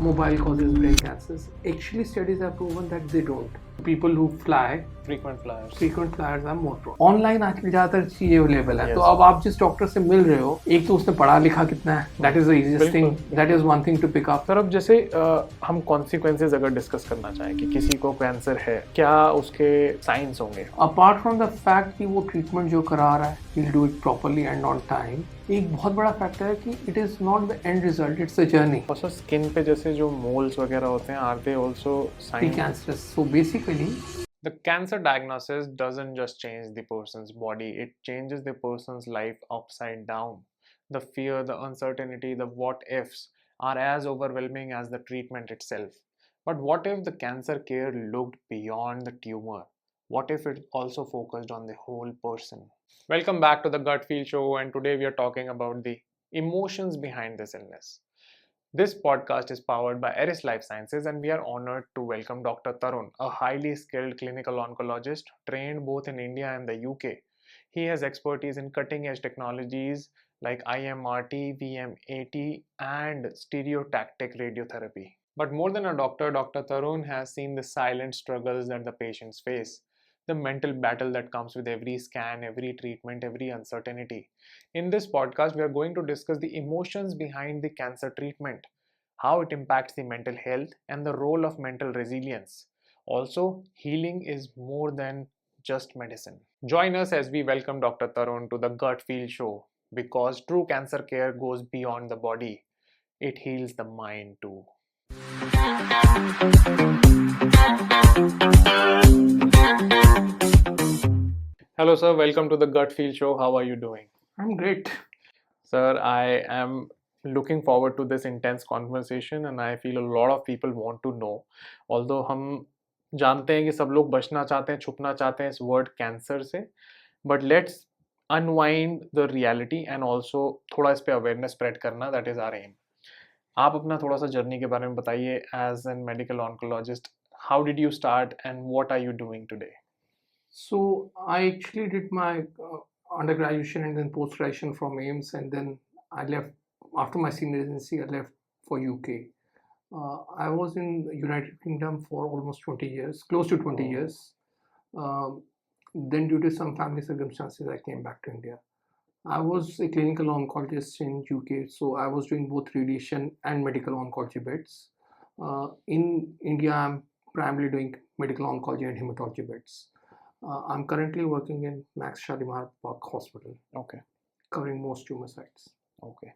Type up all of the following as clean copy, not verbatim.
mobile causes brain cancers. Actually, studies have proven that they don't. People who fly, frequent flyers are more prone. Online आजकल ज्यादातर चीजें available है, तो अब आप जिस डॉक्टर से मिल रहे हो, एक तो उसने पढ़ा लिखा कितना है, that is the easiest thing, that is one thing to pick up. Sir, अब जैसे हम कॉन्सिक्वेंसेज अगर डिस्कस करना चाहें कि किसी को कैंसर है, क्या उसके साइंस होंगे? अपार्ट फ्रॉम द फैक्ट कि वो ट्रीटमेंट जो करा रहा है, he'll do it properly and on time, एक बहुत बड़ा फैक्टर है कि it is not the end result, it's a journey. और सर, स्किन पे जैसे जो मोल्स वगैरह होते हैं, are they also sign cancerous? So basically the cancer diagnosis doesn't just change the person's body, it changes the person's life upside down. The fear, the uncertainty, the what ifs are as overwhelming as the treatment itself. But what if the cancer care looked beyond the tumor? What if it also focused on the whole person? Welcome back to the Gut Feel Show, and today we are talking about the emotions behind this illness. This podcast is powered by Eris Life Sciences, and we are honored to welcome Dr. Tarun, a highly skilled clinical oncologist trained both in India and the UK. He has expertise in cutting edge technologies like IMRT, VMAT, and stereotactic radiotherapy. But more than a doctor, Dr. Tarun has seen the silent struggles that the patients face, the mental battle that comes with every scan, every treatment, every uncertainty. In this podcast, we are going to discuss the emotions behind the cancer treatment, how it impacts the mental health, and the role of mental resilience. Also, healing is more than just medicine. Join us as we welcome Dr. Tarun to the Gut Feel Show, because true cancer care goes beyond the body, it heals the mind too. Hello, sir. Welcome to the Gut Feel Show. How are you doing? I'm great. Sir, I am looking forward to this intense conversation, and I feel a lot of people want to know. Although हम जानते हैं कि सब लोग बचना चाहते हैं, छुपना चाहते हैं इस वर्ड कैंसर से, but let's unwind the reality and also थोड़ा इस पे awareness spread करना, that is our aim. आप अपना थोड़ा सा जर्नी के बारे में बताइए as an medical oncologist. How did you start and what are you doing today? So I actually did my undergraduation and then post-graduation from AIMS, and then I left after my senior residency. I left for UK. I was in the United Kingdom for almost 20 years, close to 20 years. Then due to some family circumstances, I came back to India. I was a clinical oncologist in UK, so I was doing both radiation and medical oncology beds. In India, I'm primarily doing medical oncology and hematology beds. I'm currently working in Max Shalimar Bagh Hospital. Okay. Covering most tumor sites. Okay.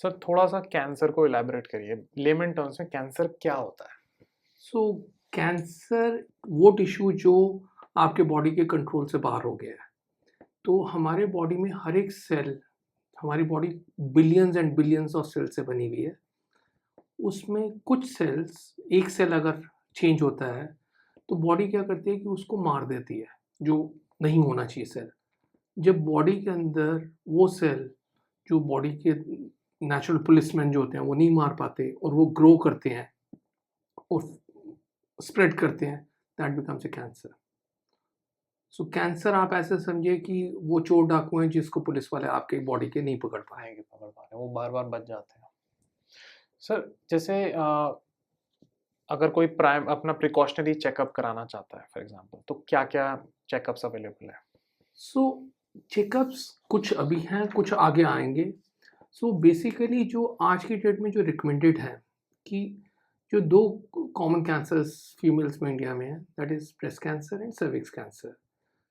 Sir, थोड़ा सा cancer को elaborate करिए, lemon terms में cancer क्या होता है? So cancer वो tissue जो आपके बॉडी के कंट्रोल से बाहर हो गया है। तो हमारे बॉडी में हर एक सेल, हमारी body billions and billions of cell से बनी हुई है। उसमें कुछ सेल्स, एक सेल अगर चेंज होता है तो बॉडी क्या करती है कि उसको मार देती है, जो नहीं होना चाहिए सेल। जब बॉडी के अंदर वो सेल जो बॉडी के नेचुरल पुलिसमैन जो होते हैं वो नहीं मार पाते और वो ग्रो करते हैं और स्प्रेड करते हैं, that becomes a cancer. So cancer आप ऐसे समझिए कि वो चोर डाकू हैं जिसको पुलिस वाले आपके बॉडी के नहीं पकड़ पाएंगे, वो बार बार बच जाते हैं। सर, जैसे अगर कोई अपना प्रिकॉशनरी चेकअप कराना चाहता है फॉर एग्जांपल, तो क्या क्या चेकअप्स अवेलेबल है? सो चेकअप्स कुछ अभी हैं, कुछ आगे आएंगे। सो बेसिकली जो आज की डेट में जो रिकमेंडेड है कि जो दो कॉमन कैंसर्स फीमेल्स में इंडिया में है, that is breast cancer and cervix cancer.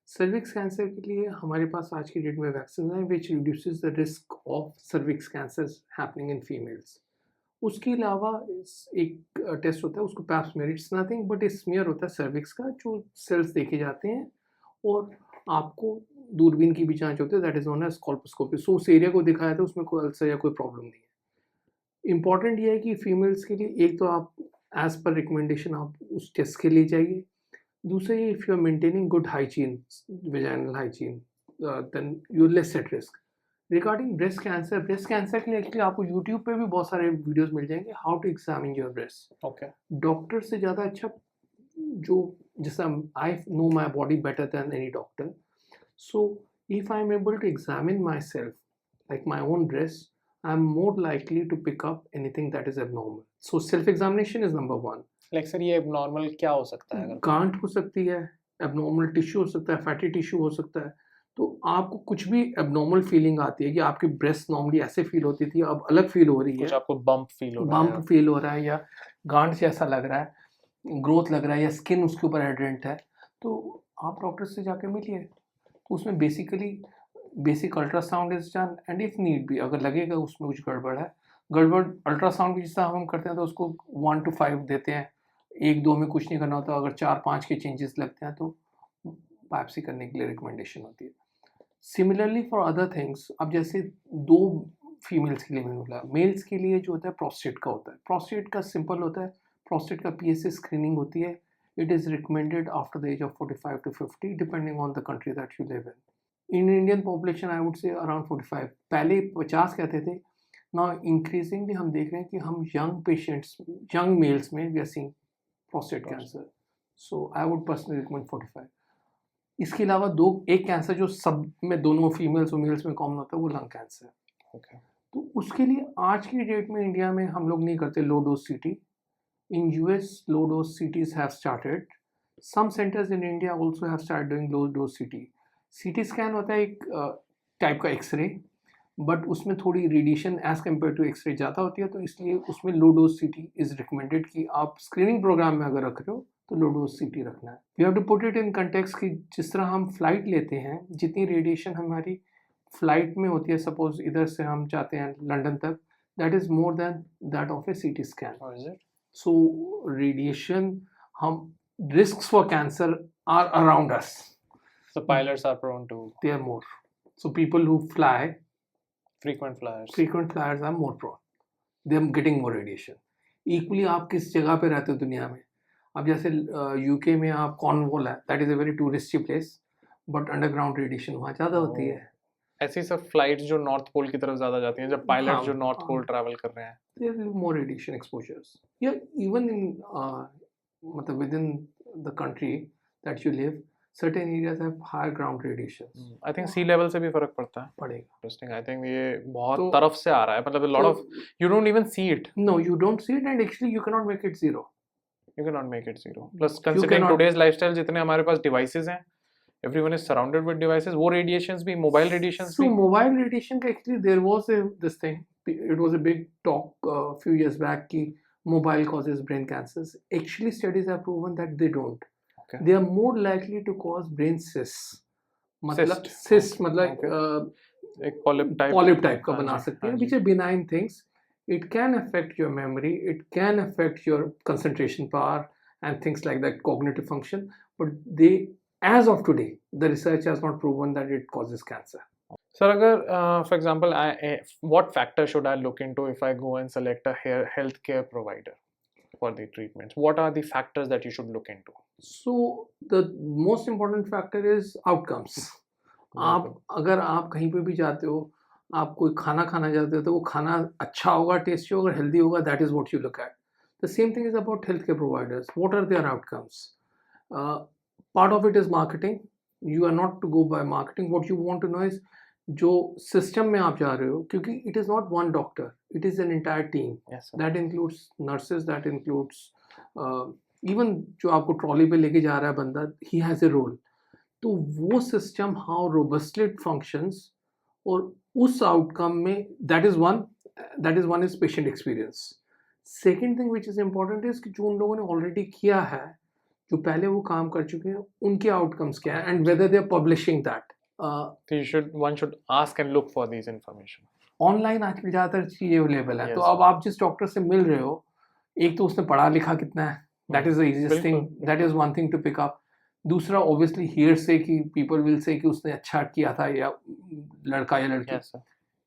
Cervix cancer के लिए हमारे पास आज की डेट में वैक्सीन है which reduces the risk of cervix cancer happening in females. उसके अलावा एक टेस्ट होता है, उसको pap smear, it's nothing but smear होता है सर्विक्स का, जो सेल्स देखे जाते हैं और आपको दूरबीन की भी जांच होती है, that is known as colposcopy. So उस एरिया को दिखाया था, उसमें कोई अल्सर या कोई प्रॉब्लम नहीं है। इंपॉर्टेंट ये है कि फीमेल्स के लिए एक तो आप एज पर रिकमेंडेशन आप उस टेस्ट के लिए जाइए। दूसरा ये, if you are maintaining good hygiene, vaginal hygiene, then you are less at risk. Regarding breast cancer के लिए एक्चुअली आपको यूट्यूब पे भी बहुत सारे वीडियोस मिल जाएंगे, how to examine your breast. Okay. Doctor से ज़्यादा अच्छा, जो जैसा I know my body better than any doctor, so if I am able to examine myself like my own breast, I am more likely to pick up anything that is abnormal. So self-examination is number one. Like sir ये normal क्या हो सकता है अगर गांठ हो सकती है, एबनॉर्मल टिश्यू हो सकता है, फैटी टिश्यू हो सकता है। तो आपको कुछ भी एबनॉर्मल फीलिंग आती है कि आपकी ब्रेस्ट नॉर्मली ऐसे फील होती थी, अब अलग फील हो रही कुछ है, आपको बम्प फील हो रहा है बम्प फील हो रहा है या गांठ जैसा लग रहा है, ग्रोथ लग रहा है या स्किन उसके ऊपर एडरेंट है, तो आप डॉक्टर से जाके मिलिए। तो उसमें basic ultrasound is done, and if need भी अगर लगेगा उसमें कुछ गड़बड़ है, गड़बड़ अल्ट्रासाउंड भी जैसा हम करते हैं तो उसको 1 to 5 देते हैं, 1-2 में कुछ नहीं करना होता, अगर 4-5 के चेंजेस लगते हैं तो बायोप्सी करने के लिए रिकमेंडेशन होती है। सिमिलरली फॉर अदर थिंग्स, अब जैसे 2 फीमेल्स के लिए मैंने बोला, मेल्स के लिए जो होता है प्रोस्टेट का होता है। प्रोस्टेट का सिंपल होता है, प्रोस्टेट का PSA स्क्रीनिंग होती है। It is recommended after the age of 45 to 50 depending on the country that you live in Indian population I would say around 45, पहले 50 कहते थे, नाउ इंक्रीजिंगली हम देख रहे हैं कि हम यंग पेशेंट्स, यंग मेल्स में we are seeing prostate cancer, so I would personally recommend 45। इसके अलावा एक कैंसर जो सब में दोनों फीमेल्स और मेल्स में कॉमन होता है वो लंग कैंसर। ओके तो उसके लिए आज की डेट में इंडिया में हम लोग नहीं करते लो dose CT। In US low dose CTs have started. Some centers in India also have started doing low dose CT. CT scan होता है एक टाइप का एक्सरे, बट उसमें थोड़ी radiation as compare to x ray ज़्यादा होती है, तो इसलिए उसमें low dose CT is recommended कि आप स्क्रीनिंग प्रोग्राम में अगर रख रहे हो तो लो डोज CT रखना है। We have to put it in context कि जिस तरह हम फ्लाइट लेते हैं, जितनी रेडिएशन हमारी फ्लाइट में होती है, सपोज इधर से हम जाते हैं लंदन तक, that is more than that of A CT scan. So radiation, risks for cancer are around us. So pilots are prone to They are more. So people who fly, frequent flyers. frequent flyers are more prone. They are getting more radiation. Equally आप किस जगह पे रहते हो दुनिया में? अब जैसे UK में आप कॉर्नवॉल है, that is a very touristy place, but underground radiation वहाँ ज़्यादा होती है। ऐसी सब फ्लाइट्स जो नॉर्थ पोल की तरफ ज्यादा जाती हैं, जब पायलट जो नॉर्थ पोल ट्रैवल कर रहे हैं, there will be more radiation exposures. Yeah, even in मतलब within the country that you live, certain areas have higher ground radiations. I think sea level से भी फर्क पड़ता है। पड़ेगा। इंटरेस्टिंग, आई थिंक ये बहुत तो- तरफ से आ रहा है, मतलब lot of you don't even see it, No, you don't see it, and actually you cannot make it zero. You can not make it zero. Plus considering cannot- today's lifestyle, जितने हमारे पास डिवाइसेस हैं, everyone is surrounded with devices, वो radiations भी, mobile radiations So भी। mobile radiation का actually there was this thing. It was a big talk a few years back कि mobile causes brain cancers. Actually, studies have proven that they don't. Okay. They are more likely to cause brain cysts. मतलब Cyst. cyst मतलब Okay. एक polyp type का बना सकते हैं, which are benign things. It can affect your memory, it can affect your concentration power and things like that, cognitive function, but they, as of today, the research has not proven that it causes cancer. Sir अगर for example what factor should I look into if I go and select a health care provider for the treatments, what are the factors that you should look into? So the most important factor is outcomes. आप अगर आप कहीं पे भी जाते हो, आप कोई खाना खाना चाहते हो, तो वो खाना अच्छा होगा, टेस्टी होगा, हेल्दी होगा, that is what you look at. The same thing is about health care providers, what are their outcomes. Part of it is marketing, you are not to go by marketing, what you want to know is जो system में आप जा रहे हो, क्योंकि it is not one doctor, it is an entire team that includes nurses, that includes even जो आपको trolley पे लेके जा रहा है बंदा, ही हैज़ ए रोल। तो वो system how robustly it functions, और उस आउटकम में that is one is patient experience. Second thing which is important is कि जो उन लोगों ने ऑलरेडी किया है, जो पहले वो काम कर चुके हैं, उनके आउटकम्स क्या है, and whether they are publishing that. one should ask and look for these information. Online आजकल ज़्यादातर चीज़ें अवेलेबल है, तो Yes. अब आप जिस डॉक्टर से मिल रहे हो, एक तो उसने पढ़ा लिखा कितना है, that is the easiest thing, बिल्कुल, that is one thing to pick up. दूसरा ऑब्वियसली हियर से कि पीपल विल से कि उसने अच्छा किया था, या लड़का या लड़की। Yes, sir.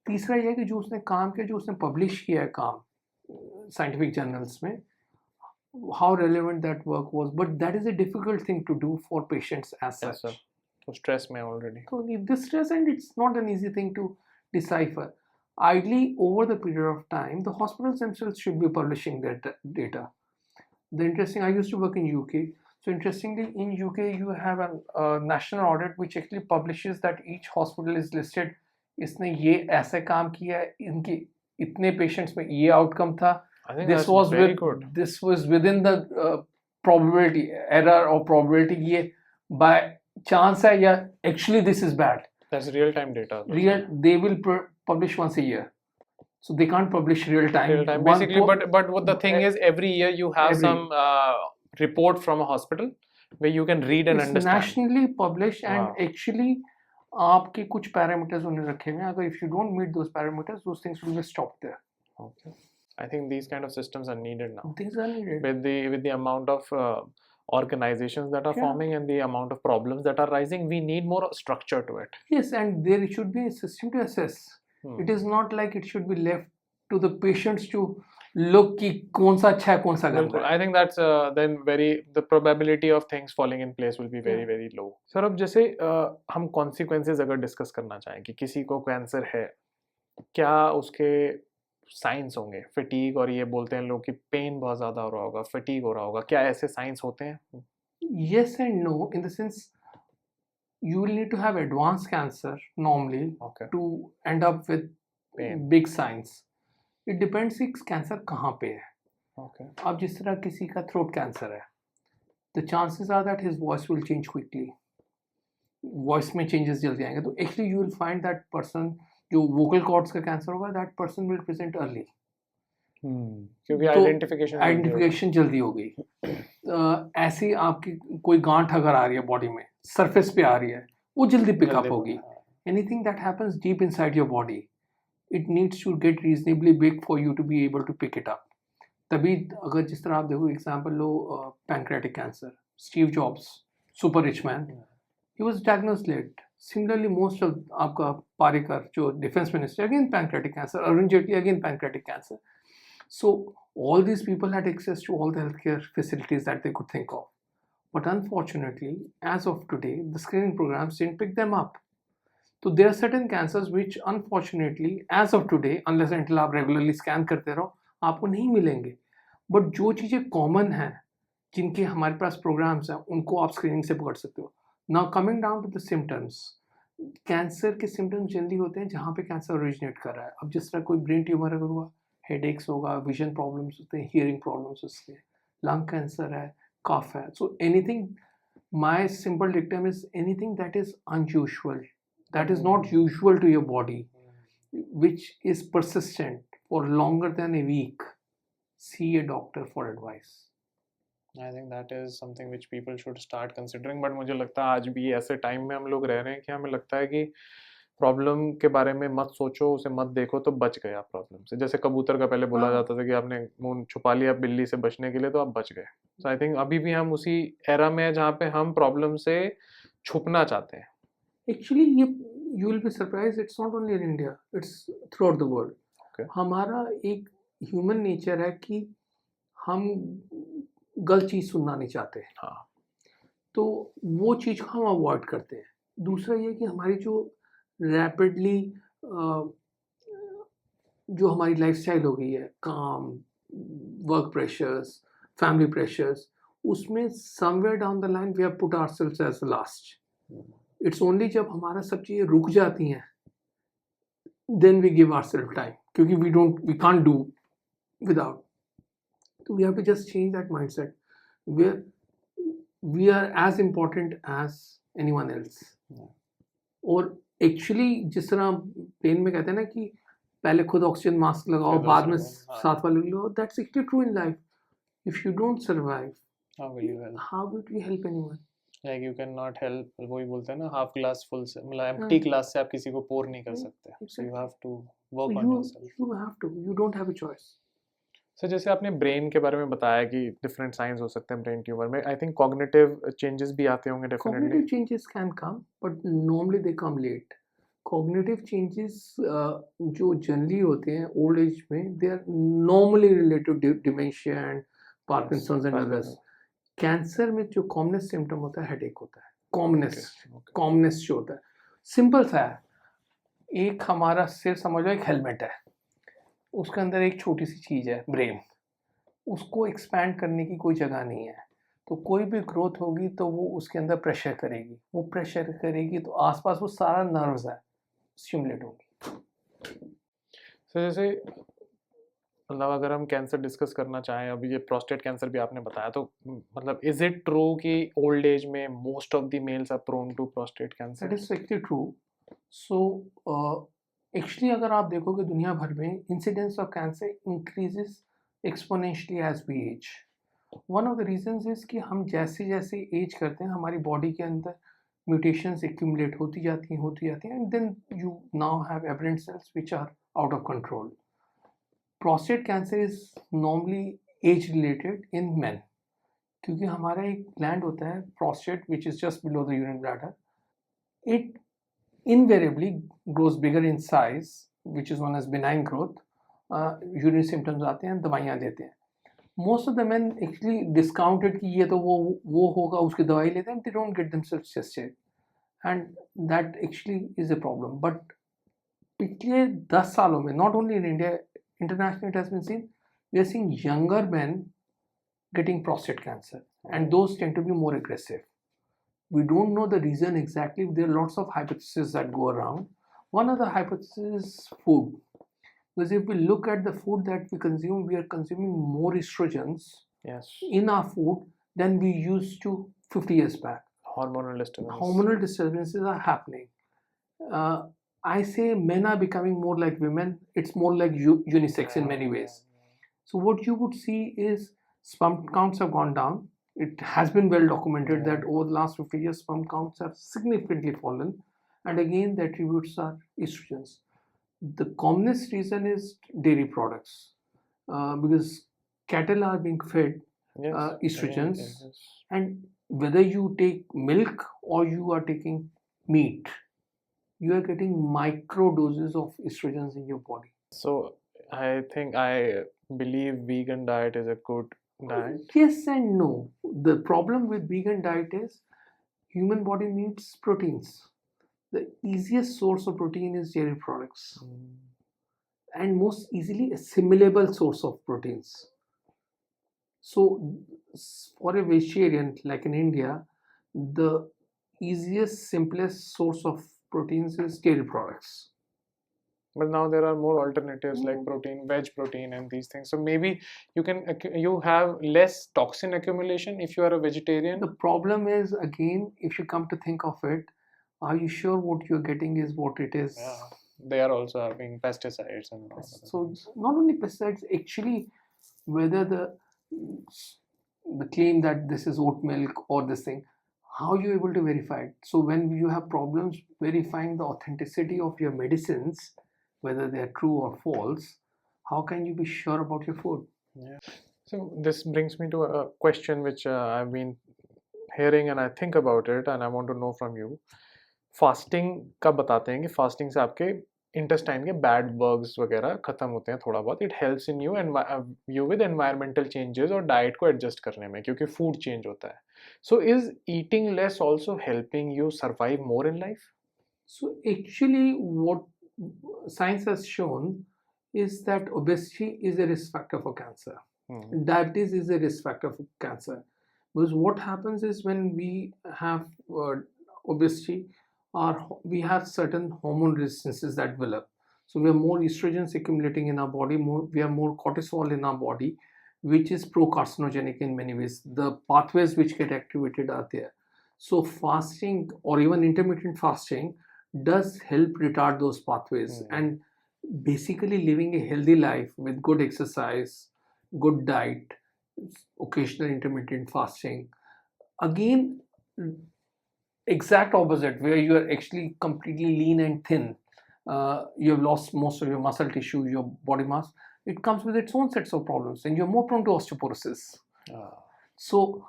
तीसरा ये है कि जो उसने काम किया, जो उसने पब्लिश किया है काम साइंटिफिक जर्नल्स में, how relevant that work was, but that is a difficult thing to do for patients as Yes, such. sir. So stress में already. So this stress, and it's not an easy thing to decipher. Ideally, over the period of time, the hospitals themselves should be publishing their data. I used to work in UK. So interestingly, in UK, you have a national audit which actually publishes that each hospital is listed. इसने ये ऐसे काम किया है, इनकी इतने patients में ये आउटकम था, I think this that's was very good. this was within the probability error or probability, ये by chance है या actually this is bad. That's real-time data. They will publish once a year, so they can't publish real time. Real time, basically. But what the thing is, every year you have some report from a hospital where you can read and It's understand. nationally published, and Wow. actually आपके कुछ parameters उन्हें रखे हुए हैं. अगर if you don't meet those parameters, those things will be stopped there. Okay. I think these kind of systems are needed now. Things are needed. With the amount of organizations that are Yeah. forming and the amount of problems that are rising, we need more structure to it. Yes, and there should be a system to assess. It is not like it should be left to the patients to look कि कौन सा अच्छा है कौन सा गंदा बिल्कुल. है. I think that's then the probability of things falling in place will be very Yeah. very low. Sir अब जैसे हम consequences अगर डिस्कस करना चाहें कि किसी को कैंसर है, क्या उसके साइंस होंगे? फटीग, और ये बोलते हैं लोग कि पेन बहुत ज़्यादा हो रहा होगा, फटीग हो रहा होगा, क्या ऐसे साइंस होते हैं? Yes and no, in the sense you will need to have advanced cancer normally Okay. to end up with Pain. big signs. It depends कि कैंसर कहाँ पे है. Okay. अब जिस तरह किसी का थ्रोट कैंसर है, the chances are that his voice will change quickly. Voice में चेंजेस जल्दी आएंगे. तो actually you will find that person जो वोकल कॉर्ड्स का कैंसर होगा, that person will present early. क्योंकि तो आइडेंटिफिकेशन जल्दी हो गई. ऐसी आपकी कोई गांठ अगर आ रही है बॉडी में, सरफेस पे आ रही है, वो जल्दी पिकअप होगी. Anything that happens deep inside your body, it needs to get reasonably big for you to be able to pick it up. तभी अगर जिस तरह आप देखो example low, pancreatic cancer, Steve jobs, super rich man, he was diagnosed late. Similarly, most of आपका पारिकर जो defence minister, again pancreatic cancer, Arun Jaitley again pancreatic cancer. So all these people had access to all the healthcare facilities that they could think of. But unfortunately, as of today, the screening programs didn't pick them up. So there are certain cancers which unfortunately, as of today, unless until आप regularly scan करते रहो, आपको नहीं मिलेंगे. But जो चीज़ें common हैं, जिनके हमारे पास programs हैं, उनको आप screening से पकड़ सकते हो. Now coming down to the symptoms, cancer के symptoms जनरली होते हैं जहाँ पे कैंसर ओरिजिनेट कर रहा है. अब जिस तरह कोई ब्रेन ट्यूमर अगर हुआ, हेडेक्स होगा, विजन प्रॉब्लम्स होते हैं, हियरिंग प्रॉब्लम्स होते हैं, लंग कैंसर है, कफ है. So anything, my simple dictum is anything that is unusual, that is not usual to your body, which is persistent for longer than a week, see a doctor for advice. I think that is something which people should start considering. But मुझे लगता है आज भी ऐसे time में हम लोग रह रहे हैं कि हमें लगता है कि प्रॉब्लम के बारे में मत सोचो, उसे मत देखो तो बच गया प्रॉब्लम से. जैसे कबूतर का पहले बोला जाता था कि आपने मुंह छुपा लिया बिल्ली से बचने के लिए तो आप बच गए. So I think अभी भी हम उसी एरा में है जहाँ पे हम प्रॉब्लम से छुपना चाहते हैं. Actually, you will be surprised, it's not only in India, it's throughout the world. Okay. हमारा एक ह्यूमन नेचर है कि हम गलत चीज़ सुनना नहीं चाहते. हाँ. तो वो चीज़ को हम अवॉइड करते हैं. दूसरा ये कि हमारी जो रैपिडली जो हमारी लाइफस्टाइल हो गई है, काम, वर्क प्रेशर्स, फैमिली प्रेशर्स, उसमें somewhere down the line we have put ourselves as last. It's only जब हमारा सब चीज़ें रुक जाती हैं then we give ourself time, क्योंकि वी कांट डू विदाउट. तो we have to just change that mindset where we are as important as anyone else. और एक्चुअली जिस तरह प्लेन में कहते हैं ना कि पहले खुद ऑक्सीजन मास्क लगाओ, बाद में साथ वाले लो, that's actually true in life. If you don't survive, how would you help anyone? Like you cannot help, वही बोलते हैं ना, हाफ ग्लास फुल से, मतलब एम्प्टी ग्लास से आप किसी को पोर नहीं कर सकते. So you have to work on yourself. You have to. You don't have a choice. So जैसे आपने ब्रेन के बारे में बताया कि डिफरेंट साइंस हो सकते हैं ब्रेन ट्यूमर में, आई थिंक कॉग्निटिव चेंजेस भी आते होंगे definitely. Cognitive changes can come, but normally they come late. Cognitive changes जो जनरली होते हैं ओल्ड एज में, they are normally related to dementia and Parkinson's and others. Cancer में जो कॉमनेस्ट सिम्टम होता है हेडेक होता है. कॉमनेस्ट जो होता है सिंपल सा है. एक हमारा सिर समझ लो एक हेलमेट है, उसके अंदर एक छोटी सी चीज़ है ब्रेन, उसको एक्सपैंड करने की कोई जगह नहीं है. तो कोई भी ग्रोथ होगी तो वो उसके अंदर प्रेशर करेगी, वो प्रेशर करेगी तो आसपास वो सारा नर्व्स है स्टिमुलेट होगी. So जैसे मतलब अगर हम कैंसर डिस्कस करना चाहें, अभी ये प्रोस्टेट कैंसर भी आपने बताया, तो मतलब इज इट ट्रू कि ओल्ड एज में most of the males are prone to prostate that cancer? Is actually true. So actually अगर आप देखोगे दुनिया भर में incidence of cancer increases exponentially as we age. One of the reasons is कि हम जैसे जैसे एज करते हैं हमारी बॉडी के अंदर म्यूटेशंस एक्यूमुलेट होती जाती हैं, and then you now have aberrant cells which are out of control. Prostate cancer is normally age related in men, क्योंकि हमारा एक ग्लैंड होता है prostate which is just below the urine bladder. It invariably grows bigger in size, which is known as benign growth. Urinary symptoms आते हैं, दवाइयाँ देते हैं. Most of the men actually discounted कि ये तो वो होगा, उसकी दवाई लेते हैं, they don't get themselves tested, and that actually is a problem. But पिछले 10 सालों में, not only in India, internationally it has been seen, we are seeing younger men getting prostate cancer, and those tend to be more aggressive. We don't know the reason exactly. There are lots of hypotheses that go around. One of the hypotheses is food. Because if we look at the food that we consume, we are consuming more estrogens Yes. in our food than we used to 50 years back. Hormonal disturbance. Hormonal disturbances are happening. I say men are becoming more like women. It's more like unisex in many ways. So what you would see is sperm counts have gone down. It has been well documented that over the last 50 years, sperm counts have significantly fallen. And again, the attributes are estrogens. The commonest reason is dairy products, because cattle are being fed Yes. estrogens. Yes. And whether you take milk or you are taking meat, you are getting micro doses of estrogens in your body. So I think I believe vegan diet is a good diet. Yes and no. The problem with vegan diet is human body needs proteins. The easiest source of protein is dairy products, and most easily assimilable source of proteins. So for a vegetarian like in India, the easiest, simplest source of proteins is dairy products. But now there are more alternatives like protein, veg protein, and these things. So maybe you have less toxin accumulation if you are a vegetarian. The problem is, again, if you come to think of it, are you sure what you're getting is what it is? Yeah. They are also having pesticides and all. So not only pesticides, actually, whether the claim that this is oat milk or this thing, how are you able to verify it? So when you have problems verifying the authenticity of your medicines, whether they are true or false, how can you be sure about your food? Yeah. So this brings me to a question which I've been hearing and I think about it and I want to know from you. Fasting का बताते हैं कि fasting से आपके intestine के bad bugs वगैरह खत्म होते हैं थोड़ा बहुत. It helps in you with environmental changes और डाइट को एडजस्ट करने में, क्योंकि फूड चेंज होता है. So is eating less also helping you survive more in life? So actually what science has shown is that obesity is a risk factor for cancer. Diabetes is a risk factor for cancer. Because what happens is when we have obesity, we have certain hormone resistances that develop. So we have more estrogens accumulating in our body, we have more cortisol in our body, which is pro-carcinogenic in many ways. The pathways which get activated are there. So fasting or even intermittent fasting does help retard those pathways. And basically living a healthy life with good exercise, good diet, occasional intermittent fasting, again exact opposite, where you are actually completely lean and thin, you have lost most of your muscle tissue, your body mass, it comes with its own sets of problems and you're more prone to osteoporosis. So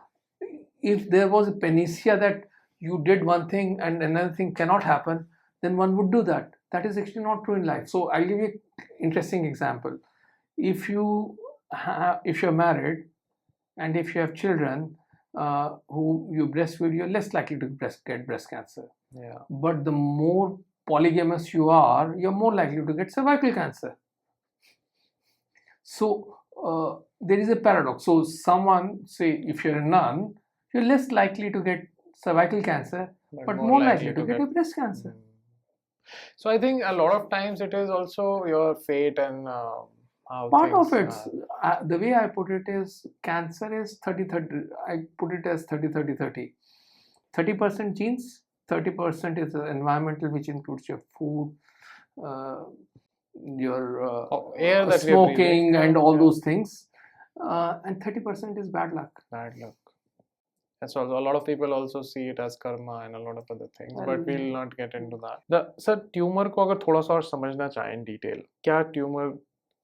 if there was a panacea that you did one thing and another thing cannot happen, then one would do that. That is actually not true in life. So I'll give you an interesting example. If you're married and if you have children who you breastfeed, you're less likely to get breast cancer. Yeah. But the more polygamous you are, you're more likely to get cervical cancer. So there is a paradox. So someone, say if you're a nun, you're less likely to get cervical cancer, but more likely to get a breast cancer. So I think a lot of times it is also your fate and how Part of things it, the way I put it is cancer is 30-30. I put it as 30-30-30. 30% genes, 30% is environmental, which includes your food, uh, your air that we are breathing, smoking, and all yeah, those things, and 30% is bad luck. bad luck. That's also a lot of people also see it as karma and a lot of other things, but Well, we'll not get into that. The sir tumor को अगर थोड़ा सा और समझना चाहें in detail, क्या tumor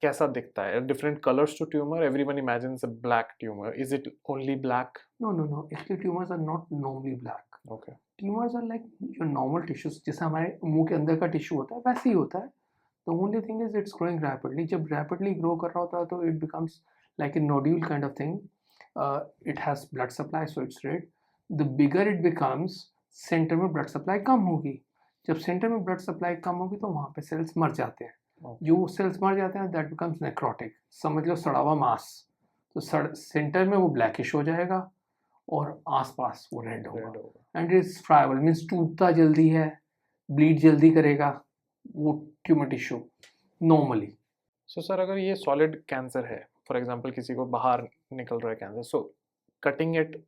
कैसा दिखता है? Different colors to tumor. Everyone imagines a black tumor. Is it only black? No. Actually, tumors are not normally black. Okay. Tumors are like your normal tissues. जैसे हमारे मुंह के अंदर का टिश्यू होता है वैसे ही होता है. The only thing is it's growing rapidly. जब rapidly grow कर रहा होता है तो it becomes like a nodule kind of thing. It has blood supply, so it's red. The bigger it becomes, centre में blood supply कम होगी. जब centre में blood supply कम होगी तो वहाँ पे cells मर जाते हैं. जो cells मर जाते हैं that becomes necrotic. समझ लो सड़ा हुआ मांस. तो सेंटर में वो blackish हो जाएगा और आसपास वो रेड होगा. एंड इट्स फ्राइबल मीन्स टूटता जल्दी है, ब्लीड जल्दी करेगा वो tumour tissue normally. So sir अगर ये सॉलिड कैंसर है, फॉर एग्जांपल किसी को बाहर निकल रहा है cancer, so cutting it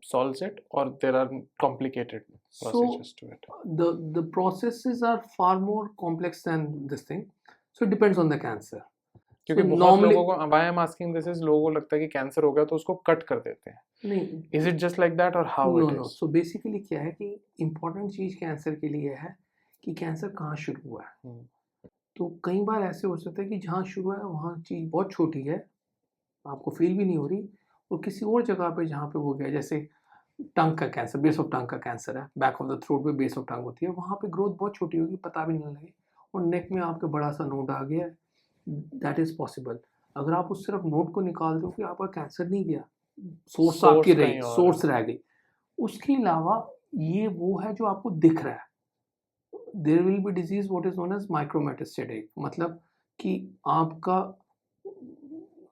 solves it or there are complicated procedures to it? The processes are far more complex than this thing, so it depends on the cancer. क्योंकि So बहुत normally- लोगों को, why I'm asking this is, लोगों को लगता है कि cancer हो गया तो उसको कट कर देते हैं. नहीं, Is it just like that or how no, it no. is? So basically क्या है कि इम्पोर्टेंट चीज़ कैंसर के लिए है कि कैंसर कहाँ शुरू हुआ है. तो कई बार ऐसे हो सकता है कि जहाँ शुरू है वहाँ चीज़ बहुत छोटी है, आपको फील भी नहीं हो रही, और किसी और जगह पे जहाँ पे हो गया, जैसे टंग का कैंसर, बेस ऑफ टंग का कैंसर है, बैक ऑफ द थ्रोट पे बेस ऑफ टंग होती है, वहाँ पे ग्रोथ बहुत छोटी होगी, पता भी नहीं लगे, और नेक में आपके बड़ा सा नोड आ गया, दैट इज़ पॉसिबल. अगर आप उस सिर्फ नोड को निकाल दो कि आपका कैंसर नहीं गया, सोर्स आपकी रही, सोर्स रह गई. उसके अलावा ये वो है जो आपको दिख रहा है. There will be disease what is known as micrometastatic, मतलब कि आपका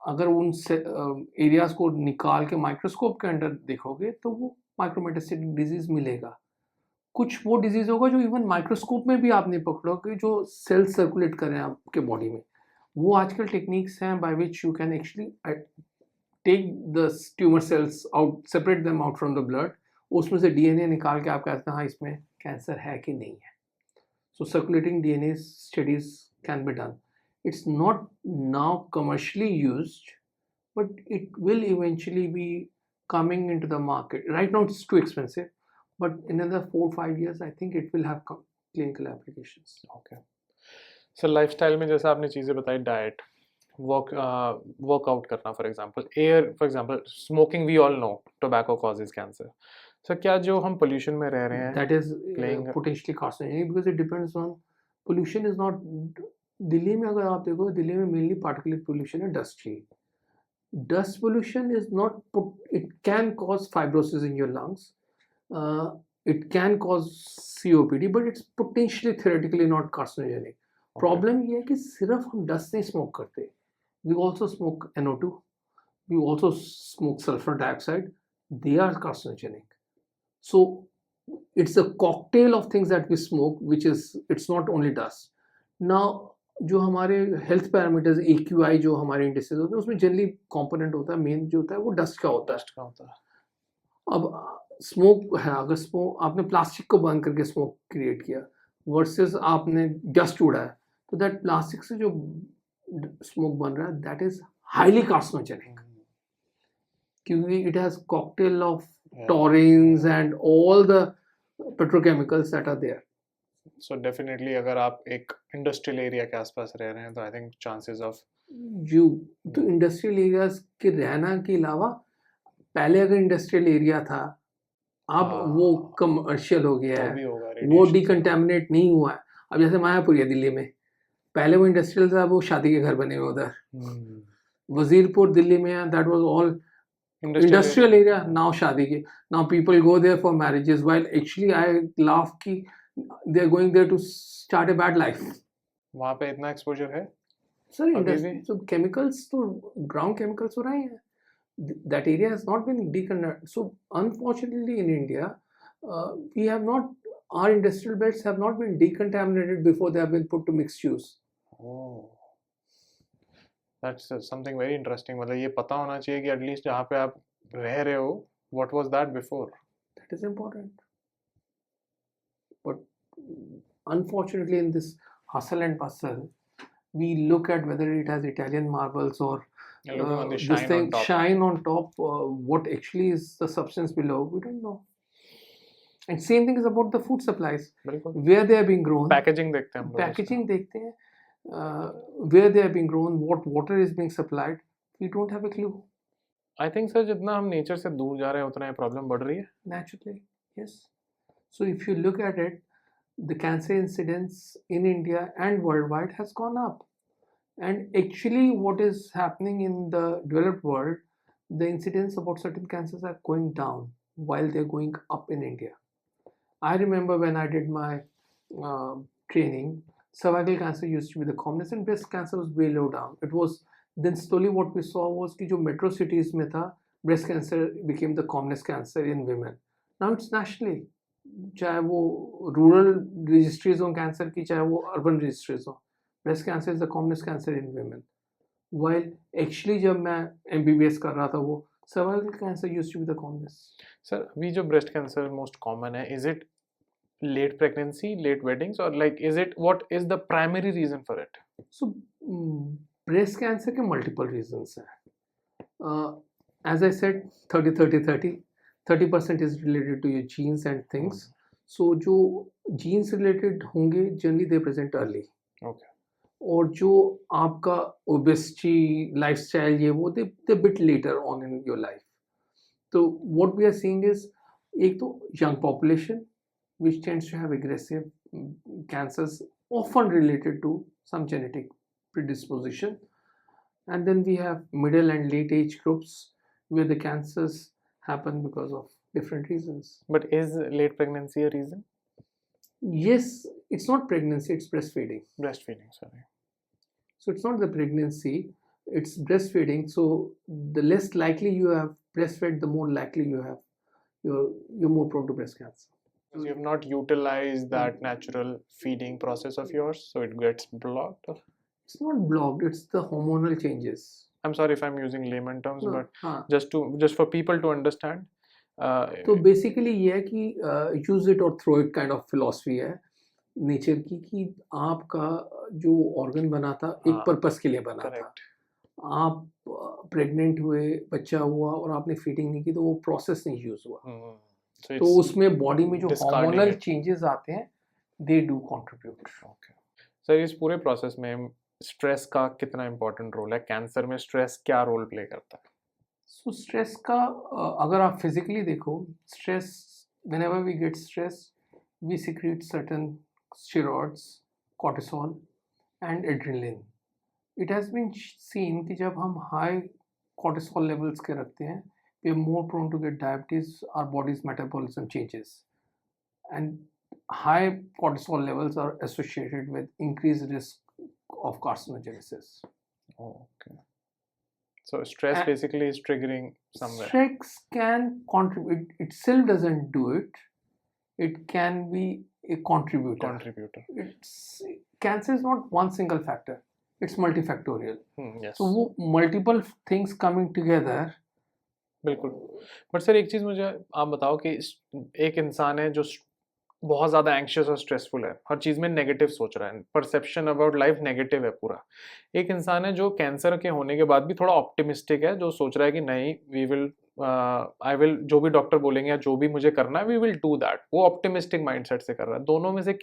अगर उन एरियाज को निकाल के माइक्रोस्कोप के अंदर देखोगे तो वो माइक्रोमेटास्टेटिक डिजीज मिलेगा. कुछ वो डिजीज होगा जो इवन माइक्रोस्कोप में भी आप नहीं पकड़ोगे, जो सेल सर्कुलेट कर रहे हैं आपके बॉडी में. वो आजकल टेक्निक्स हैं by which you can actually take the tumour cells out, separate them out from the blood, उसमें से डीएनए निकाल के आप कहते हैं हाँ इसमें कैंसर है कि नहीं है. So circulating DNA studies can be done. It's not now commercially used, but it will eventually be coming into the market. Right now it's too expensive, but in another 4-5 years I think it will have clinical applications. Okay. So lifestyle में जैसा आपने चीज़ें बताई, diet, workout करना, for example air, for example smoking, we all know tobacco causes cancer. So क्या जो हम pollution में रह रहे हैं, that is potentially carcinogenic because it depends on pollution is not. Delhi में अगर आप देखो, दिल्ली में मेनली पार्टिकुलेट पोल्यूशन है, डस्ट ही. Dust pollution is not, it can cause fibrosis in your lungs, it can cause COPD, but it's potentially theoretically not carcinogenic. Problem ये है कि सिर्फ हम डस्ट नहीं स्मोक करते, we also smoke NO2, we also smoke sulphur dioxide, they are carcinogenic. So it's a cocktail of things that we smoke, which is, it's not only dust. Now जो हमारे health parameters AQI जो हमारे indices होते हैं उसमें generally component होता है, main जो होता है वो डस्ट का होता है. अब स्मोक है, अगर स्मोक आपने प्लास्टिक को बंद करके स्मोक क्रिएट किया वर्सेस आपने डस्ट उड़ा है, तो दैट प्लास्टिक से जो स्मोक बन रहा है दैट इज हाईली कार्सिनोजेनिक, क्योंकि it has cocktail of toxins and all the petrochemicals that are there. So definitely अगर आप एक इंडस्ट्रियल एरिया के आसपास रह रहे हैं तो आई थिंक चांसेस ऑफ तो इंडस्ट्रियल एरियाज के रहना के अलावा, पहले अगर इंडस्ट्रियल एरिया था, अब वो कमर्शियल हो गया है, वो डिकंटेमिनेट नहीं हुआ है. अब जैसे मायापुर है दिल्ली में, पहले वो इंडस्ट्रियल था, वो शादी के घर बने हुए उधर. वजीरपुर दिल्ली में है, that was all industrial area. Now शादी के, now people go there for marriages, while actually I laugh कि they are going there to start a bad life. वहाँ पे इतना एक्सपोजर है सर. इंडस्ट्री तो केमिकल्स, तो ग्राउंड केमिकल्स हो रहे हैं. That area has not been decontaminated. So unfortunately in India we have not our industrial belts have not been decontaminated before they have been put to mixed use. Oh, that's something very interesting. मतलब ये पता होना चाहिए कि at least जहाँ पे आप रह रहे हो, what was that before? That is important. But unfortunately, in this hustle and bustle, we look at whether it has Italian marbles or You're looking on the this shine on thing top. shine on top. What actually is the substance below? We don't know. And same thing is about the food supplies, बिल्कुल. where they are being grown. Packaging देखते हैं हम लोग उसका. Packaging देखते हैं, where they are being grown, what water is being supplied. We don't have a clue. I think sir जितना हम नेचर से दूर जा रहे हैं उतना ये प्रॉब्लम बढ़ रही है. Naturally, yes. So if you look at it, the cancer incidence in India and worldwide has gone up. And actually, what is happening in the developed world, the incidence about certain cancers are going down while they're going up in India. I remember when I did my training, cervical cancer used to be the commonest, and breast cancer was way low down. It was then slowly what we saw was कि जो metro cities में था, breast cancer became the commonest cancer in women. Now it's nationally, चाहे वो rural registries हो cancer की, चाहे वो urban registries हो, breast cancer is the commonest cancer in women. While actually जब मैं MBBS कर रहा था वो cervical cancer used to be the commonest. Sir अभी जो breast cancer most common है, is it late pregnancy, late weddings, or like is it, what is the primary reason for it? So breast cancer के multiple reasons हैं. As I said, 30% is related to your genes and things. So जो genes related होंगे generally they present early. Okay. और जो आपका obesity, lifestyle ये वो they bit later on in your life. So what we are seeing is एक तो young population which tends to have aggressive cancers often related to some genetic predisposition, and then we have middle and late age groups where the cancers happen because of different reasons. But is late pregnancy a reason? Yes, it's not pregnancy, it's breastfeeding. Breastfeeding, sorry. So it's not the pregnancy, it's breastfeeding. So the less likely you have breastfed, the more likely you have you're more prone to breast cancer. Because you have not utilized that natural feeding process of yours, so it gets blocked. It's not blocked, it's the hormonal changes. I'm sorry if I'm using layman terms, No, but हाँ. just for people to understand. तो basically ये है कि use it और throw it kind of philosophy है nature की कि आपका जो ऑर्गन बना था एक हाँ, पर्पस के लिए बना correct. था. आप प्रेग्नेंट हुए, बच्चा हुआ और आपने फीडिंग नहीं की तो वो प्रोसेस नहीं यूज हुआ. So तो it's उसमें बॉडी में जो discarding हार्मोनल it. चेंजेस आते हैं they do contribute. Okay. Sir इस पूरे प्रोसेस में स्ट्रेस का कितना इम्पोर्टेंट रोल है? कैंसर में स्ट्रेस क्या रोल प्ले करता है? सो स्ट्रेस का अगर आप फिजिकली देखो, stress whenever we get stress we secrete certain steroids, cortisol and adrenaline. It has been seen कि जब हम हाई कॉर्टिसोल लेवल्स के रखते हैं we are more prone to get diabetes, our body's metabolism changes, and high cortisol levels are associated with increased risk of carcinogenesis. Okay. So stress And basically is triggering somewhere. stress can contribute, it still doesn't do it, it can be a contributor. Contributor. Cancer is not one single factor, it's multifactorial. Yes. So वो multiple things coming together. बिल्कुल. But sir एक चीज़ मुझे आप बताओ कि एक इंसान है जो बहुत ज़्यादा एंग्शियस और स्ट्रेसफुल है, हर चीज़ में नेगेटिव सोच रहा है, परसेप्शन अबाउट लाइफ नेगेटिव है पूरा. एक इंसान है जो कैंसर के होने के बाद भी थोड़ा ऑप्टिमिस्टिक है, जो सोच रहा है कि नहीं आई विल जो भी डॉक्टर बोलेंगे या जो भी मुझे करना है वी विल डू दैट, वो ऑप्टिमिस्टिक माइंडसेट से कर रहा है. दोनों में से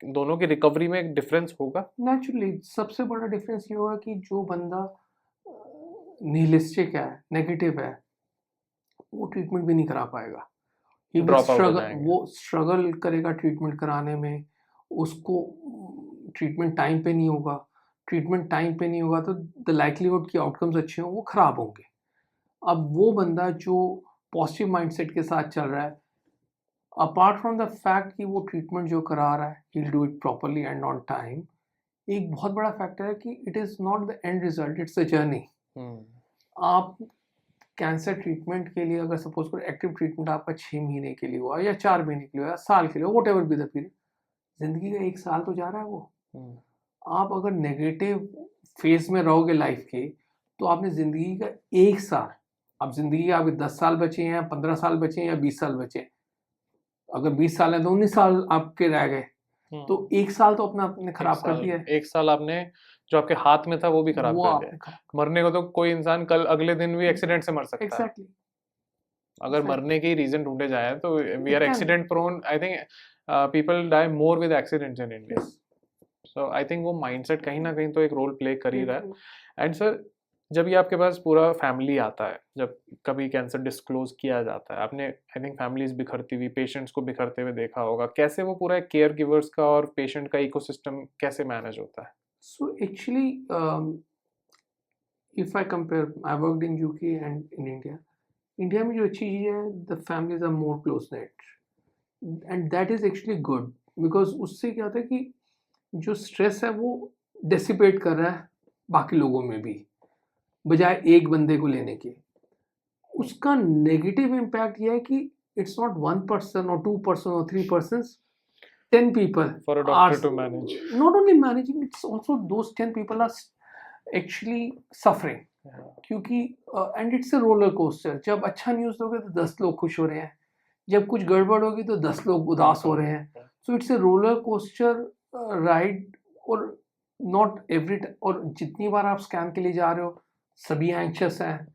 दोनों की रिकवरी में एक डिफरेंस होगा? नेचुरली सबसे बड़ा डिफरेंस ये होगा कि जो बंदा निहिलिस्टिक है, नेगेटिव है, वो ट्रीटमेंट भी नहीं करा पाएगा. वो स्ट्रगल करेगा ट्रीटमेंट कराने में, उसको ट्रीटमेंट टाइम पे नहीं होगा. ट्रीटमेंट टाइम पे नहीं होगा तो द लाइक्लीहुड कि आउटकम्स अच्छे हों वो ख़राब होंगे. अब वो बंदा जो पॉजिटिव माइंडसेट के साथ चल रहा है, अपार्ट फ्रॉम द फैक्ट कि वो ट्रीटमेंट जो करा रहा है he will do it properly and on time, एक बहुत बड़ा फैक्टर है कि it is not the end result, it's a journey. आप कैंसर ट्रीटमेंट के लिए अगर सपोज करो एक्टिव ट्रीटमेंट आपका 6 महीने के लिए हुआ या 4 महीने के लिए हुआ या साल के लिए, what ever be the period, जिंदगी का 1 साल तो जा रहा है वो। आप अगर नेगेटिव फेज में रहोगे लाइफ के, तो आपने जिंदगी का 1 साल, अब जिंदगी के आपके 10 साल बचे हैं, 15 साल बचे हैं या 20 साल बचे हैं, अगर 20 साल है तो 19 साल आपके रह गए, तो 1 साल तो अपना आपने खराब कर दिया है। 1 साल आपने जो आपके हाथ में था वो भी खराब वो कर आपने दिया। खराब, मरने को तो कोई इंसान कल अगले दिन भी एक्सीडेंट से मर सकता है। एग्जैक्टली। अगर Exactly. मरने के ही रीजन ढूंढे जाए तो we It are can. Accident prone. I think people die more with accidents in India. Yes. So I think वो माइंडसेट कहीं ना कहीं तो एक रोल प्ले कर ही रहा है। Yes. एंड सर, जब ये आपके पास पूरा फैमिली आता है, जब कभी कैंसर डिस्क्लोज किया जाता है, आपने आई थिंक फैमिलीज बिखरती हुई, पेशेंट्स को बिखरते हुए देखा होगा, कैसे वो पूरा केयर गिवर्स का और पेशेंट का इकोसिस्टम कैसे मैनेज होता है? So actually, if I compare, I worked in UK and in India. India में जो अच्छी चीज़ है, the families are more close net and that is actually good, because उससे क्या होता है कि जो स्ट्रेस है वो डेसिपेट कर रहा है बाकी लोगों में भी, बजाय एक बंदे को लेने के। उसका नेगेटिव इम्पैक्ट यह है कि इट्स नॉट 1 पर्सन और 2 पर्सन और 3 persons, 10 people For a are doctor to manage. not only managing, it's also those 10 people are actually suffering. क्योंकि and it's a roller coaster, जब अच्छा न्यूज़ दोगे तो 10 लोग खुश हो रहे हैं, जब कुछ गड़बड़ होगी तो 10 लोग उदास हो रहे हैं। So it's a roller coaster ride, और नॉट एवरी, और जितनी बार आप स्कैन के लिए जा रहे हो सभी एंक्शस हैं,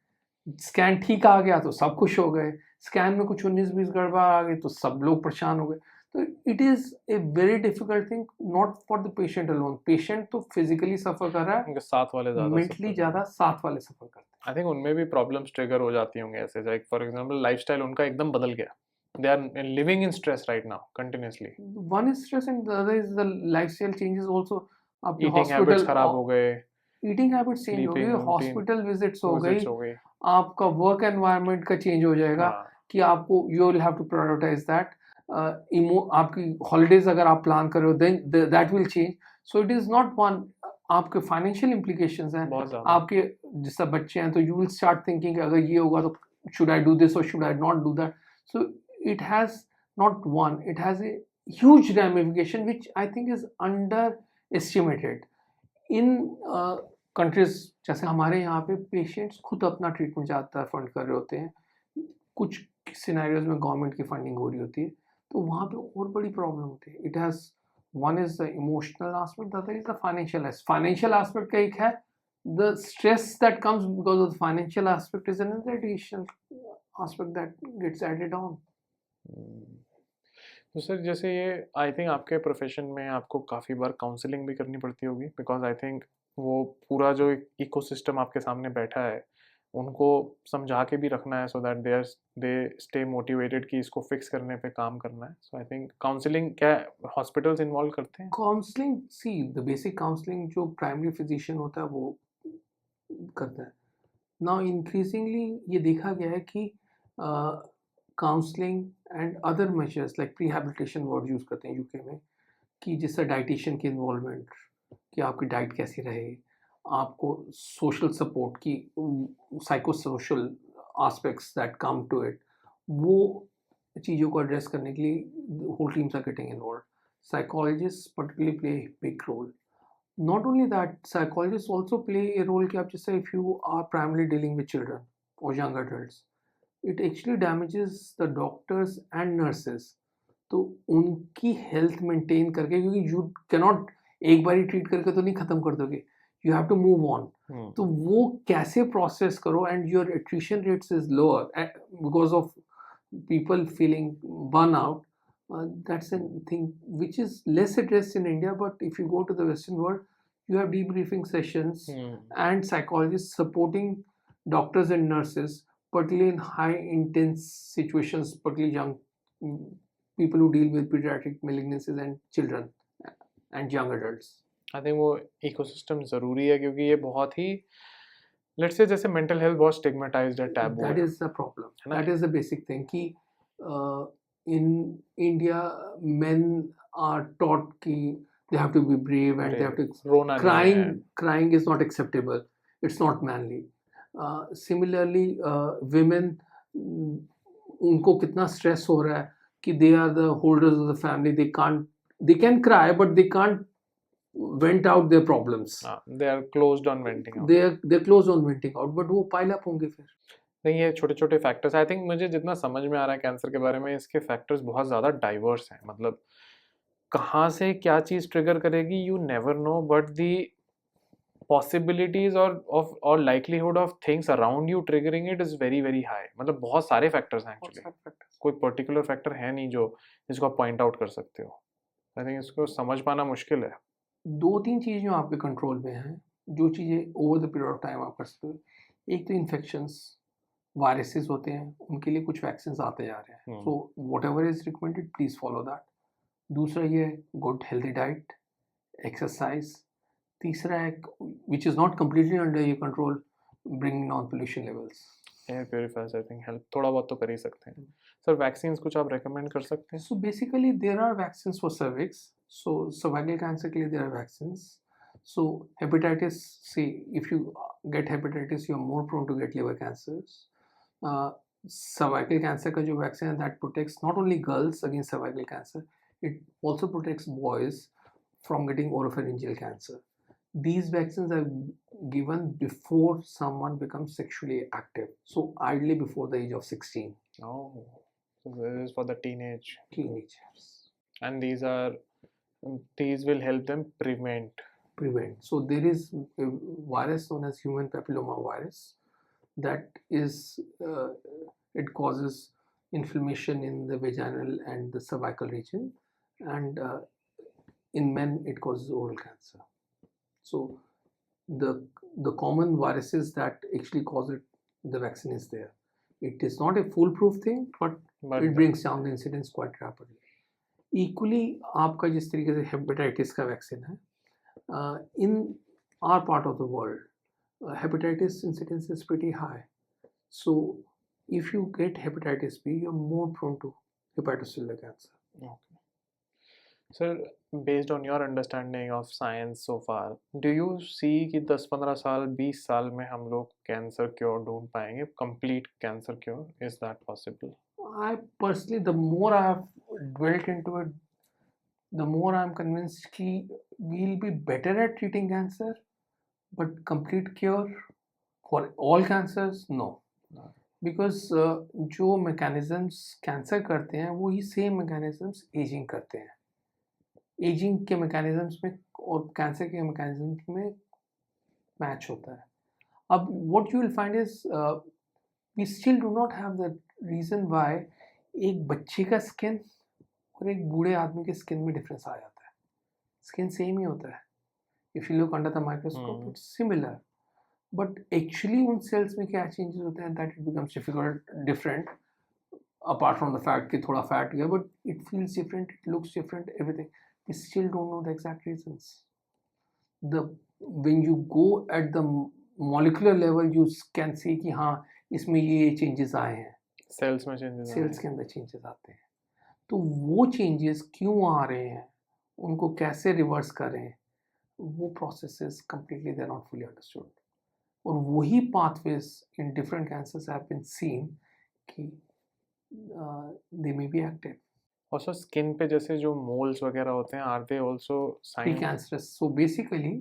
स्कैन ठीक आ गया तो सब खुश हो गए, स्कैन में कुछ 19-20 गड़बड़ आ गई तो सब लोग परेशान हो गए। तो it is a very difficult thing, not for the patient alone. Patient तो फिजिकली सफर कर रहा है, उनके साथ वाले ज्यादा मेंटली ज़्यादा साथ वाले सफर करते हैं। आई थिंक उनमें भी प्रॉब्लम्स ट्रिगर हो जाती होंगे ऐसे, लाइक फॉर एग्जांपल लाइफस्टाइल उनका एकदम बदल गया, they are living in stress right now continuously. One is stress and the other is the lifestyle changes also. आपके ईटिंग हैबिट्स हॉस्पिटल खराब हो गए, ईटिंग हैबिट्स चेंज हो गई, sleeping routine, हॉस्पिटल विजिट्स हो गई, विजिट्स हो गई। आपका वर्क एनवायरनमेंट का चेंज हो जाएगा हाँ, कि आपको you will have to prioritise that. आपकी हॉलीडेज अगर आप प्लान कर रहे हो then that will change. So it is not one, आपके फाइनेंशियल इम्प्लीकेशंस हैं बहुत ज्यादा। आपके, जैसे बच्चे हैं तो यू विल स्टार्ट थिंकिंग अगर ये होगा तो शुड आई डू दिस और should I not do that. So it has not one, it has a huge ramification which I think is underestimated in countries जैसे हमारे यहाँ पे पेशेंट्स खुद अपना ट्रीटमेंट ज़्यादातर फंड कर रहे होते हैं, कुछ सिनेरियोज में गवर्नमेंट की फंडिंग हो रही होती है, तो वहाँ पे और बड़ी प्रॉब्लम होती है। It has, one is the emotional aspect, the other is the financial aspect का एक है, the stress that comes because of the financial aspect is another additional aspect that gets added on. तो sir, जैसे ये I think आपके profession में आपको काफ़ी बार काउंसलिंग भी करनी पड़ती होगी, बिकॉज आई थिंक वो पूरा जो इकोसिस्टम आपके सामने बैठा है उनको समझा के भी रखना है, so that they stay motivated कि इसको फिक्स करने पे काम करना है। सो आई थिंक काउंसलिंग क्या हॉस्पिटल्स इन्वॉल्व करते हैं? Counselling, see the basic counselling जो प्राइमरी फिजिशियन होता है वो करता है। नाउ इंक्रीजिंगली ये देखा गया है कि counselling and other measures like prehabilitation word use करते हैं यूके में, कि जिससे डाइटिशियन की इन्वॉल्वमेंट, कि आपकी डाइट कैसी रहे, आपको सोशल सपोर्ट की, psycho social aspects that come to it, वो चीज़ों को एड्रेस करने के लिए whole teams are getting involve. Psychologist particularly play big role. Not only that, psychologists also play a role कि आप जैसे if you are primarily dealing with children or young adults, it actually damages the doctors and nurses. तो उनकी health maintain करके, क्योंकि you cannot एक बार ही treat करके तो नहीं ख़त्म कर दोगे, you have to move on. तो वो कैसे प्रोसेस करो, and your attrition rates is lower because of people feeling burnout. That's a thing which is less addressed in India, but if you go to the Western world, you have debriefing sessions and psychologists supporting doctors and nurses, particularly in high intense situations, particularly young people who deal with pediatric malignancies and children and young adults. I think वो ecosystem ज़रूरी है, क्योंकि ये बहुत ही, let's say जैसे mental health बहुत स्टिग्मेटाइज्ड है, taboo That है। is the problem. है ना? That is the basic thing कि in India men are taught कि they have to be brave and they have to रोना नहीं है। crying is not acceptable, it's not manly. Similarly women, उनको कितना stress हो रहा है कि they are the holders of the family, they can cry but they can't vent out their problems, they are closed on venting out. They close on venting out, but वो pile up होंगे फिर। नहीं, ये छोटे छोटे factors, I think मुझे जितना समझ में आ रहा है कैंसर के बारे में, इसके फैक्टर्स बहुत ज़्यादा डाइवर्स हैं। मतलब कहाँ से क्या चीज़ ट्रिगर करेगी you never know, but the possibilities और likelihood of things around you triggering it is very very high. मतलब बहुत सारे फैक्टर्स हैं एक्चुअली, कोई पर्टिकुलर फैक्टर है नहीं जो जिसको आप पॉइंट आउट कर सकते हो। आई थिंक इसको समझ पाना मुश्किल है। 2-3 चीज़ जो आपके कंट्रोल में हैं, जो चीज़ें over the period of time आप कर सकते हो। एक तो इन्फेक्शंस, वायरसेस होते हैं, उनके लिए कुछ वैक्सीन्स आते जा रहे हैं। So whatever is recommended please follow that. दूसरा ये है गुड हेल्दी डाइट, एक्सरसाइज। तीसरा है which is not completely under your control, bringing down pollution levels. Air purifiers I think help थोड़ा बहुत तो कर ही सकते हैं। सर वैक्सीन्स कुछ आप रेकमेंड कर सकते हैं? So basically, there are vaccines for cervix. So cervical cancer के लिए there are vaccines. So hepatitis C, if you get hepatitis, you are more prone to get liver cancers. Cervical cancer का जो vaccine है, that protects not only girls against cervical cancer, it also protects boys from getting oropharyngeal cancer. These vaccines are given before someone becomes sexually active. So ideally before the age of 16. Oh, so this is for the Teenagers. and these will help them prevent. So there is a virus known as human papilloma virus that is it causes inflammation in the vaginal and the cervical region, and in men it causes oral cancer. So the common viruses that actually cause it, the vaccine is there. It is not a foolproof thing, but it brings down the incidence quite rapidly. Equally, आपका जिस तरीके से hepatitis का vaccine है, in our part of the world, hepatitis incidence is pretty high. So if you get hepatitis B, you're more prone to hepatocellular cancer. Okay. Sir, based on your understanding of science so far, do you see कि 10-15 साल 20 साल में हम लोग cancer cure ढूंढ पाएंगे, complete cancer cure? Is that possible? I personally, the more I have dwelt into it, the more I'm convinced कि we'll be better at treating cancer, but complete cure for all cancers, no. Because जो mechanisms cancer करते हैं वही same mechanisms ageing करते हैं। Ageing के mechanisms में और कैंसर के mechanisms में मैच होता है। अब what you will find is we still do not have the reason why एक बच्चे का स्किन और एक बूढ़े आदमी के स्किन में डिफरेंस आ जाता है। स्किन सेम ही होता है, if you look under the microscope it's similar, but actually उन सेल्स में क्या चेंजेस होते हैं that it becomes different apart from the fat कि थोड़ा फैट गया, but it feels different, it looks different, everything. We still don't know the exact reasons. The when you go at the molecular level you can see कि हाँ इसमें ये changes आए हैं, sales में चेंजेस, सेल्स के अंदर चेंजेस आते हैं। तो वो चेंजेस क्यों आ रहे हैं, उनको कैसे रिवर्स करें, वो processes completely they are not fully understood. और वही pathways in different cancers have been seen कि they may be active. Also skin पे जैसे जो मोल्स वगैरह होते हैं, are they also sign precancerous? So basically,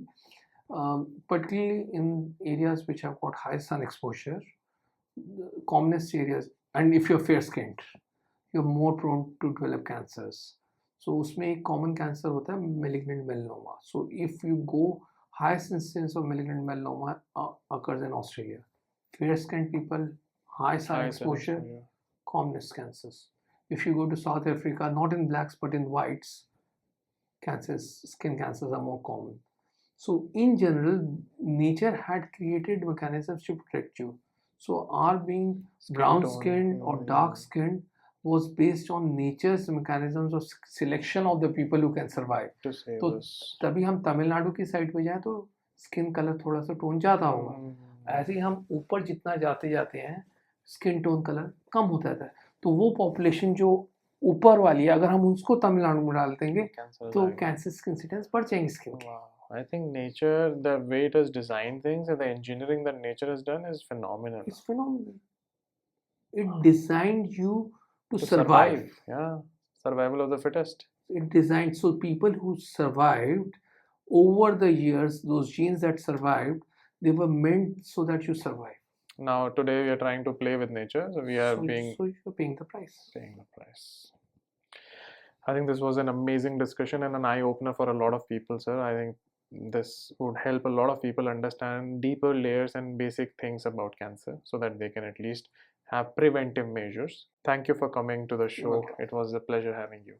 particularly in areas which have got high sun exposure, the commonest areas, and if you're fair skinned, you're more prone to develop cancers. So उसमें एक common cancer होता है malignant melanoma. So if you go, highest incidence of malignant melanoma occurs in Australia. Fair skinned people, high sun exposure, commonest cancers. If you go to South Africa, not in blacks but in whites, cancers, skin cancers are more common. So in general, nature had created mechanisms to protect you. So our being brown skinned or dark skinned was based on nature's mechanisms of selection of the people who can survive. तो तभी हम तमिलनाडु की side पे जाएं तो skin colour थोड़ा सा tone ज़्यादा होगा, ऐसे ही हम ऊपर जितना जाते जाते हैं स्किन टोन कलर कम होता जाता है। तो वो पॉपुलेशन जो ऊपर वाली है, अगर हम उसको तमिलनाडु में डाल देंगे तो कैंसर की इंसिडेंस बढ़ जाएंगी स्किन की। I think nature, the way it has designed things and the engineering that nature has done is phenomenal. It's phenomenal. It designed you to To survive. survive, yeah, survival of the fittest. It designed so people who survived over the years, those genes that survived, they were meant so that you survive. Now today we are trying to play with nature, so we are So, so you're paying the price. paying the price. I think this was an amazing discussion and an eye opener for a lot of people, sir. I think this would help a lot of people understand deeper layers and basic things about cancer so that they can at least have preventive measures. Thank you for coming to the show. welcome. It was a pleasure having you.